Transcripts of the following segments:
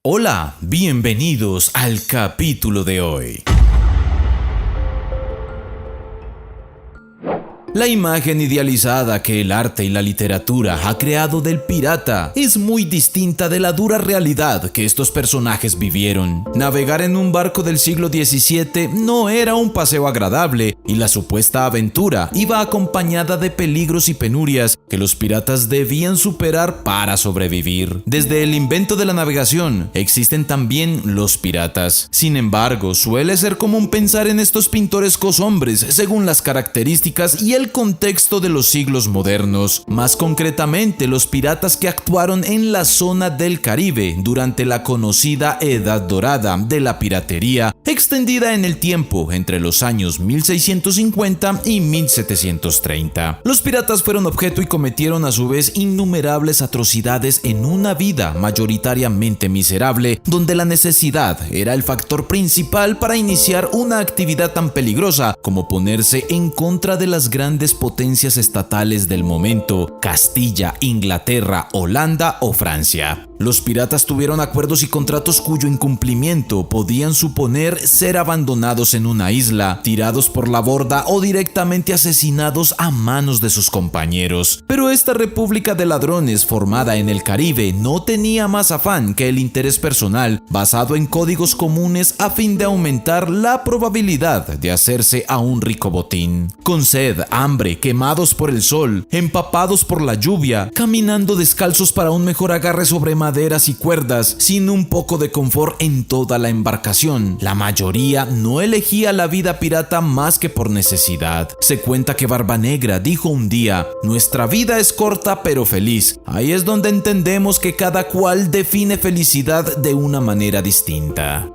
Hola, bienvenidos al capítulo de hoy. La imagen idealizada que el arte y la literatura ha creado del pirata es muy distinta de la dura realidad que estos personajes vivieron. Navegar en un barco del siglo XVII no era un paseo agradable y la supuesta aventura iba acompañada de peligros y penurias que los piratas debían superar para sobrevivir. Desde el invento de la navegación existen también los piratas. Sin embargo, suele ser común pensar en estos pintorescos hombres según las características y el contexto de los siglos modernos, más concretamente los piratas que actuaron en la zona del Caribe durante la conocida Edad Dorada de la piratería, extendida en el tiempo entre los años 1650 y 1730. Los piratas fueron objeto y cometieron a su vez innumerables atrocidades en una vida mayoritariamente miserable, donde la necesidad era el factor principal para iniciar una actividad tan peligrosa como ponerse en contra de las grandes potencias estatales del momento: Castilla, Inglaterra, Holanda o Francia. Los piratas tuvieron acuerdos y contratos cuyo incumplimiento podían suponer ser abandonados en una isla, tirados por la borda o directamente asesinados a manos de sus compañeros. Pero esta república de ladrones formada en el Caribe no tenía más afán que el interés personal, basado en códigos comunes a fin de aumentar la probabilidad de hacerse a un rico botín. Con sed, hambre, quemados por el sol, empapados por la lluvia, caminando descalzos para un mejor agarre sobre maderas y cuerdas, sin un poco de confort en toda la embarcación, la mayoría no elegía la vida pirata más que por necesidad. Se cuenta que Barbanegra dijo un día: "Nuestra vida es corta pero feliz". Ahí es donde entendemos que cada cual define felicidad de una manera distinta.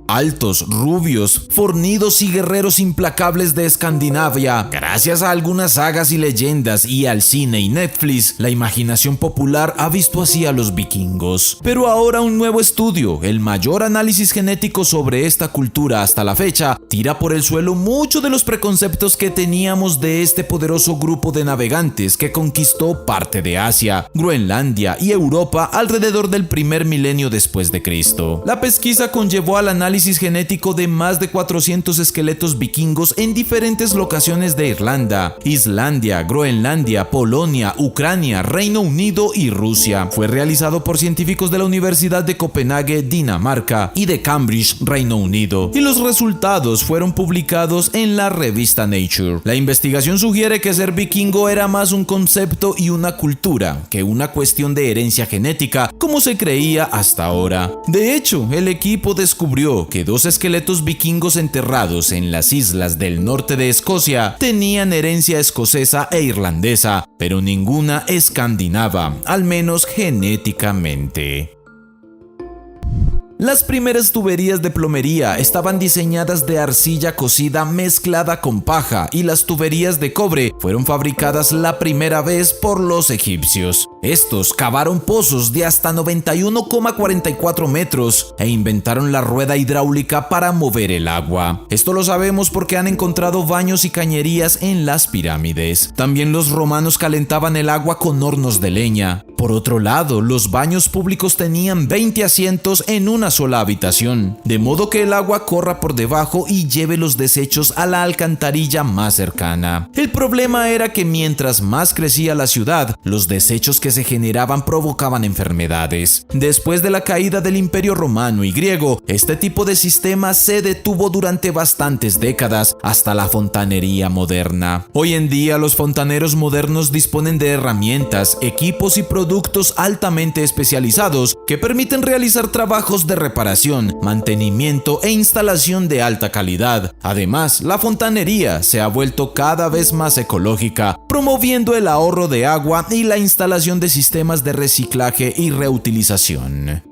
Altos, rubios, fornidos y guerreros implacables de Escandinavia. Gracias a algunas sagas y leyendas y al cine y Netflix, la imaginación popular ha visto así a los vikingos. Pero ahora un nuevo estudio, el mayor análisis genético sobre esta cultura hasta la fecha, tira por el suelo muchos de los preconceptos que teníamos de este poderoso grupo de navegantes que conquistó parte de Asia, Groenlandia y Europa alrededor del primer milenio después de Cristo. La pesquisa conllevó al análisis genético de más de 400 esqueletos vikingos en diferentes locaciones de Irlanda, Islandia, Groenlandia, Polonia, Ucrania, Reino Unido y Rusia. Fue realizado por científicos de la Universidad de Copenhague, Dinamarca, y de Cambridge, Reino Unido, y los resultados fueron publicados en la revista Nature. La investigación sugiere que ser vikingo era más un concepto y una cultura que una cuestión de herencia genética, como se creía hasta ahora. De hecho, el equipo descubrió que dos esqueletos vikingos enterrados en las islas del norte de Escocia tenían herencia escocesa e irlandesa, pero ninguna escandinava, al menos genéticamente. Las primeras tuberías de plomería estaban diseñadas de arcilla cocida mezclada con paja, y las tuberías de cobre fueron fabricadas la primera vez por los egipcios. Estos cavaron pozos de hasta 91,44 metros e inventaron la rueda hidráulica para mover el agua. Esto lo sabemos porque han encontrado baños y cañerías en las pirámides. También los romanos calentaban el agua con hornos de leña. Por otro lado, los baños públicos tenían 20 asientos en una sola habitación, de modo que el agua corra por debajo y lleve los desechos a la alcantarilla más cercana. El problema era que mientras más crecía la ciudad, los desechos que se generaban provocaban enfermedades. Después de la caída del Imperio Romano y Griego, este tipo de sistema se detuvo durante bastantes décadas, hasta la fontanería moderna. Hoy en día, los fontaneros modernos disponen de herramientas, equipos y productos altamente especializados que permiten realizar trabajos de reparación, mantenimiento e instalación de alta calidad. Además, la fontanería se ha vuelto cada vez más ecológica, promoviendo el ahorro de agua y la instalación de sistemas de reciclaje y reutilización.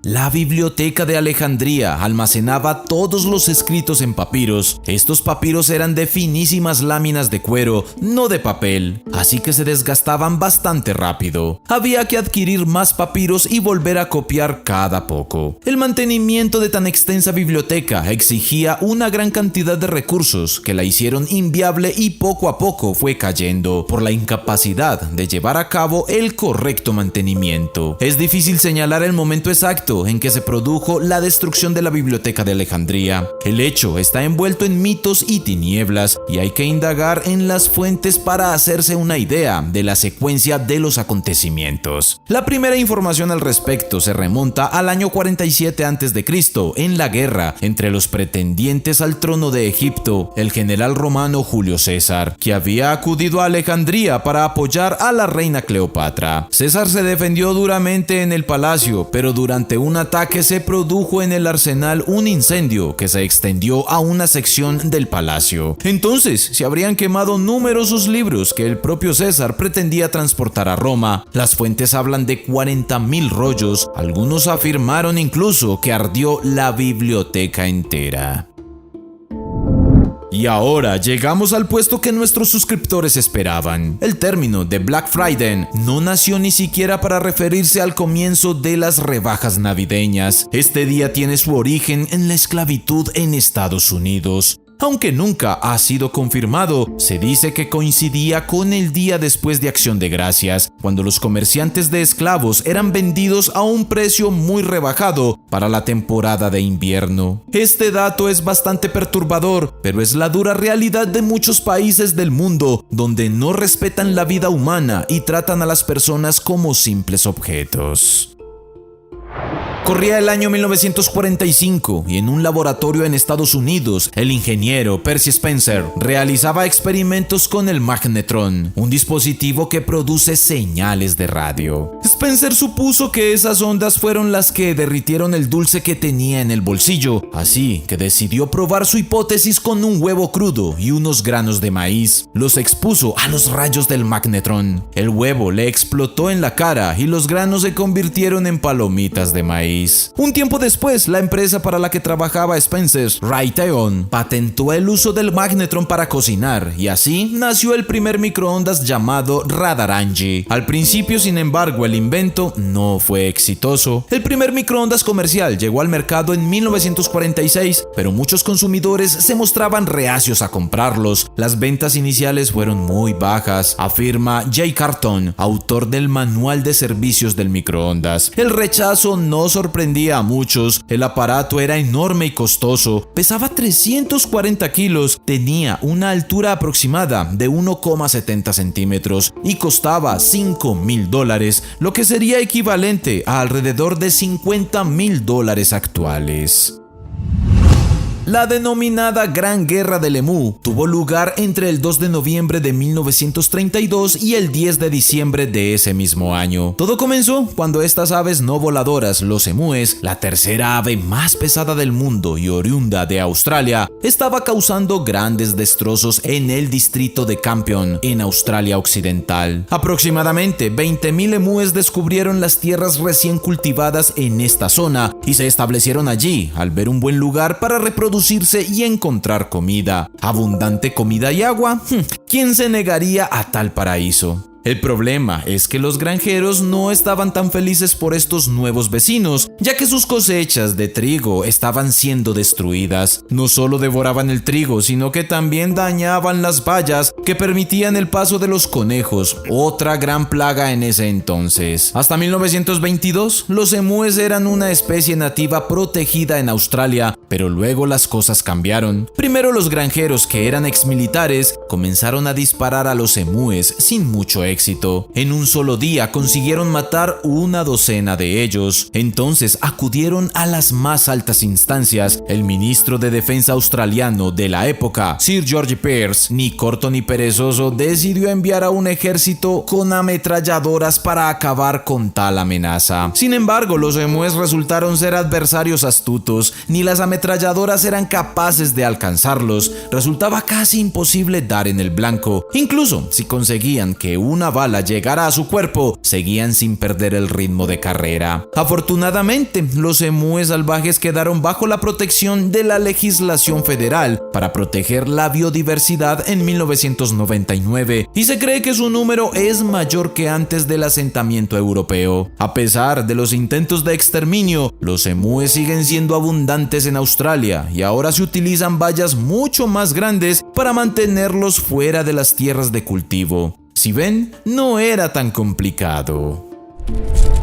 La Biblioteca de Alejandría almacenaba todos los escritos en papiros. Estos papiros eran de finísimas láminas de cuero, no de papel, así que se desgastaban bastante rápido. Había que adquirir más papiros y volver a copiar cada poco. El mantenimiento de tan extensa biblioteca exigía una gran cantidad de recursos que la hicieron inviable y poco a poco fue cayendo por la incapacidad de llevar a cabo el correcto mantenimiento. Es difícil señalar el momento exacto en que se produjo la destrucción de la Biblioteca de Alejandría. El hecho está envuelto en mitos y tinieblas y hay que indagar en las fuentes para hacerse una idea de la secuencia de los acontecimientos. La primera información al respecto se remonta al año 47 a.C., en la guerra entre los pretendientes al trono de Egipto, el general romano Julio César, que había acudido a Alejandría para apoyar a la reina Cleopatra. César se defendió duramente en el palacio, pero durante un ataque se produjo en el arsenal un incendio que se extendió a una sección del palacio. Entonces se habrían quemado numerosos libros que el propio César pretendía transportar a Roma. Las fuentes hablan de 40.000 rollos. Algunos afirmaron incluso que ardió la biblioteca entera. Y ahora llegamos al puesto que nuestros suscriptores esperaban. El término de Black Friday no nació ni siquiera para referirse al comienzo de las rebajas navideñas. Este día tiene su origen en la esclavitud en Estados Unidos. Aunque nunca ha sido confirmado, se dice que coincidía con el día después de Acción de Gracias, cuando los comerciantes de esclavos eran vendidos a un precio muy rebajado para la temporada de invierno. Este dato es bastante perturbador, pero es la dura realidad de muchos países del mundo, donde no respetan la vida humana y tratan a las personas como simples objetos. Corría el año 1945 y en un laboratorio en Estados Unidos, el ingeniero Percy Spencer realizaba experimentos con el magnetron, un dispositivo que produce señales de radio. Spencer supuso que esas ondas fueron las que derritieron el dulce que tenía en el bolsillo, así que decidió probar su hipótesis con un huevo crudo y unos granos de maíz. Los expuso a los rayos del magnetron. El huevo le explotó en la cara y los granos se convirtieron en palomitas de maíz. Un tiempo después, la empresa para la que trabajaba Spencer, Raytheon, patentó el uso del magnetron para cocinar y así nació el primer microondas llamado Radarangi. Al principio, sin embargo, el invento no fue exitoso. El primer microondas comercial llegó al mercado en 1946, pero muchos consumidores se mostraban reacios a comprarlos. Las ventas iniciales fueron muy bajas, afirma Jay Carton, autor del Manual de Servicios del Microondas. El rechazo no sorprendía a muchos. El aparato era enorme y costoso, pesaba 340 kilos, tenía una altura aproximada de 1,70 centímetros y costaba $5,000, lo que sería equivalente a alrededor de $50,000 actuales. La denominada Gran Guerra del Emú tuvo lugar entre el 2 de noviembre de 1932 y el 10 de diciembre de ese mismo año. Todo comenzó cuando estas aves no voladoras, los emúes, la tercera ave más pesada del mundo y oriunda de Australia, estaba causando grandes destrozos en el distrito de Campion, en Australia Occidental. Aproximadamente 20.000 emúes descubrieron las tierras recién cultivadas en esta zona y se establecieron allí al ver un buen lugar para reproducirse y encontrar comida. Abundante comida y agua. ¿Quién se negaría a tal paraíso? El problema es que los granjeros no estaban tan felices por estos nuevos vecinos, ya que sus cosechas de trigo estaban siendo destruidas. No solo devoraban el trigo, sino que también dañaban las vallas que permitían el paso de los conejos, otra gran plaga en ese entonces. Hasta 1922, los emúes eran una especie nativa protegida en Australia, pero luego las cosas cambiaron. Primero los granjeros, que eran exmilitares, comenzaron a disparar a los emúes sin mucho éxito. En un solo día consiguieron matar una docena de ellos. Entonces acudieron a las más altas instancias. El ministro de Defensa australiano de la época, Sir George Pearce, ni corto ni perezoso, decidió enviar a un ejército con ametralladoras para acabar con tal amenaza. Sin embargo, los emúes resultaron ser adversarios astutos. Ni las ametralladoras eran capaces de alcanzarlos. Resultaba casi imposible dar en el blanco. Incluso si conseguían que una una bala llegara a su cuerpo, seguían sin perder el ritmo de carrera. Afortunadamente, los emúes salvajes quedaron bajo la protección de la legislación federal para proteger la biodiversidad en 1999 y se cree que su número es mayor que antes del asentamiento europeo. A pesar de los intentos de exterminio, los emúes siguen siendo abundantes en Australia y ahora se utilizan vallas mucho más grandes para mantenerlos fuera de las tierras de cultivo. Si ven, no era tan complicado.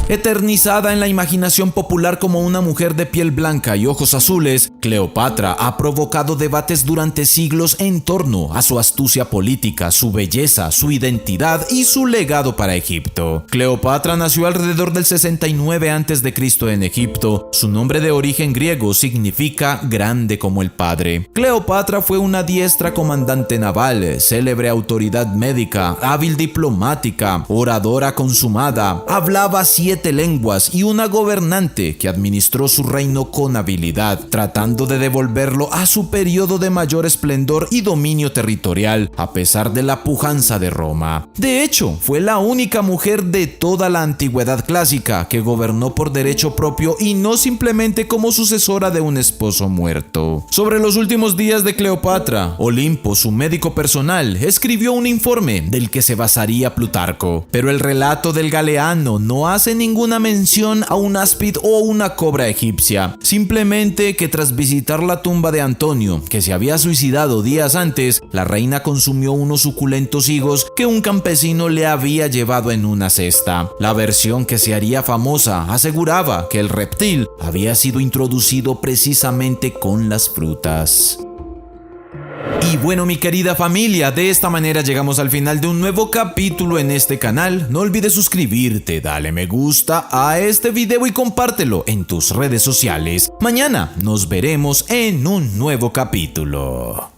Eternizada en la imaginación popular como una mujer de piel blanca y ojos azules, Cleopatra ha provocado debates durante siglos en torno a su astucia política, su belleza, su identidad y su legado para Egipto. Cleopatra nació alrededor del 69 a.C. en Egipto. Su nombre de origen griego significa grande como el padre. Cleopatra fue una diestra comandante naval, célebre autoridad médica, hábil diplomática, oradora consumada, hablaba 7 lenguas y una gobernante que administró su reino con habilidad, tratando de devolverlo a su periodo de mayor esplendor y dominio territorial, a pesar de la pujanza de Roma. De hecho, fue la única mujer de toda la antigüedad clásica que gobernó por derecho propio y no simplemente como sucesora de un esposo muerto. Sobre los últimos días de Cleopatra, Olimpo, su médico personal, escribió un informe del que se basaría Plutarco, pero el relato del Galeano no hace ninguna mención a un áspid o una cobra egipcia, simplemente que tras visitar la tumba de Antonio, que se había suicidado días antes, la reina consumió unos suculentos higos que un campesino le había llevado en una cesta. La versión que se haría famosa aseguraba que el reptil había sido introducido precisamente con las frutas. Y bueno, mi querida familia, de esta manera llegamos al final de un nuevo capítulo en este canal. No olvides suscribirte, dale me gusta a este video y compártelo en tus redes sociales. Mañana nos veremos en un nuevo capítulo.